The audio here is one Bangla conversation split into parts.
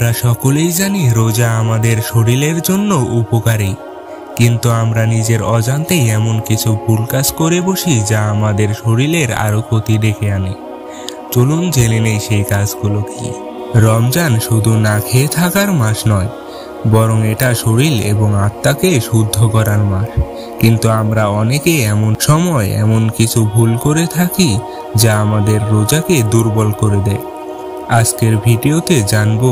আমরা সকলেই জানি রোজা আমাদের শরীরের জন্য উপকারী, কিন্তু আমরা নিজের অজান্তেই এমন কিছু ভুল কাজ করে বসি যা আমাদের শরীরের আরো ক্ষতি ডেকে আনে। চলুন জেনে নেই সেই কাজগুলো কি। রমজান শুধু না খেয়ে থাকার মাস নয়, বরং এটা শরীর এবং আত্মাকে শুদ্ধ করার মাস। কিন্তু আমরা অনেকে এমন সময় এমন কিছু ভুল করে থাকি যা আমাদের রোজাকে দুর্বল করে দেয়। আজকের ভিডিওতে জানবো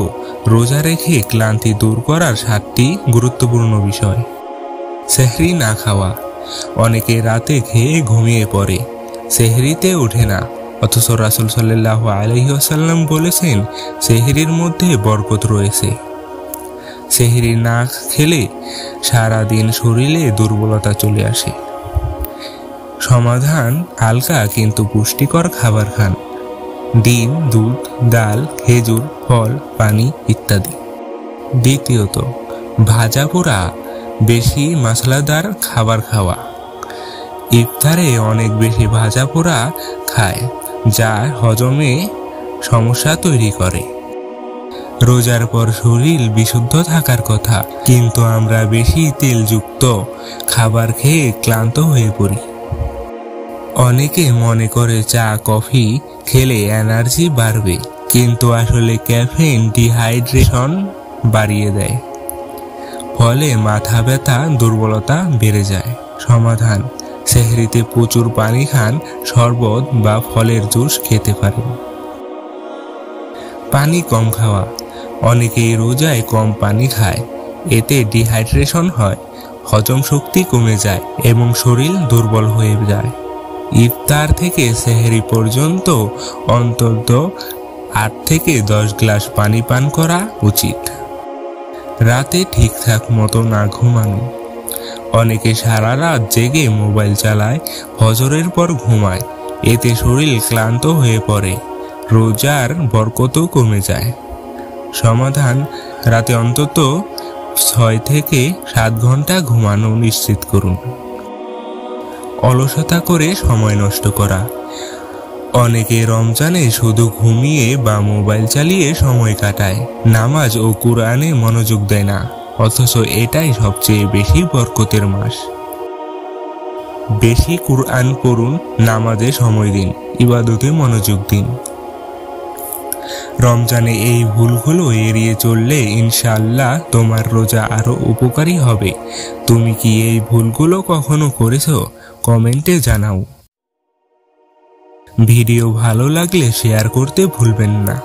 রোজা রেখে ক্লান্তি দূর করার 7টি গুরুত্বপূর্ণ বিষয়। সেহরি না খাওয়া। অনেকে রাতে খেয়ে ঘুমিয়ে পড়ে, সেহরিতে ওঠে না, অথচ রাসূল সাল্লাল্লাহু আলাইহি ওয়াসাল্লাম বলেছেন সেহরির মধ্যে বরকত রয়েছে। সেহরি না খেলে সারাদিন শরীরে দুর্বলতা চলে আসে। সমাধান, হালকা কিন্তু পুষ্টিকর খাবার খান। ডিম, দুধ, ডাল, খেজুর, ফল, পানি ইত্যাদি। দ্বিতীয়ত, ভাজা পোড়া বেশি মশলাদার খাবার খাওয়া। ইফতারে অনেক বেশি ভাজা পোড়া খায়, যা হজমে সমস্যা তৈরি করে। রোজার পর শরীর বিশুদ্ধ থাকার কথা, কিন্তু আমরা বেশি তেলযুক্ত খাবার খেয়ে ক্লান্ত হয়ে পড়ি। অনেকে মনে করে চা কফি খেলে এনার্জি বাড়বে, কিন্তু আসলে ক্যাফেইন ডিহাইড্রেশন বাড়িয়ে দেয়, ফলে মাথা ব্যথা, দুর্বলতা বেড়ে যায়। সমাধান, সেহরিতে প্রচুর পানি খান, শরবত বা ফলের জুস খেতে পারেন। পানি কম খাওয়া। অনেকেই রোজায় কম পানি খায়, এতে ডিহাইড্রেশন হয়, হজম শক্তি কমে যায় এবং শরীর দুর্বল হয়ে যায়। ইফতার থেকে সেহরি পর্যন্ত অন্তত 8 থেকে 10 গ্লাস পানি পান করা উচিত। রাতে ঠিকঠাক মতো না ঘুমানো। অনেকে সারা রাত জেগে মোবাইল চালায়, ফজরের পর ঘুমায়, এতে শরীর ক্লান্ত হয়ে পড়ে, রোজার বরকতও কমে যায়। সমাধান, রাতে অন্তত 6 থেকে 7 ঘন্টা ঘুমানো নিশ্চিত করুন। অলসতা করে সময় নষ্ট করা। অনেকে রমজানে শুধু ঘুমিয়ে বা মোবাইল চালিয়ে সময় কাটায়, নামাজ ও কুরআনে মনোযোগ দেয় না, অথচ এটাই সবচেয়ে বেশি বরকতের মাস। বেশি কুরআন পড়ুন, নামাজে সময় দিন, ইবাদতে মনোযোগ দিন। রমজানে এই ভুলগুলো এড়িয়ে চললে ইনশাআল্লাহ তোমার রোজা আরো উপকারী হবে। তুমি কি এই ভুলগুলো কখনো করেছো? কমেন্টে জানাও। ভিডিও ভালো লাগলে শেয়ার করতে ভুলবেন না।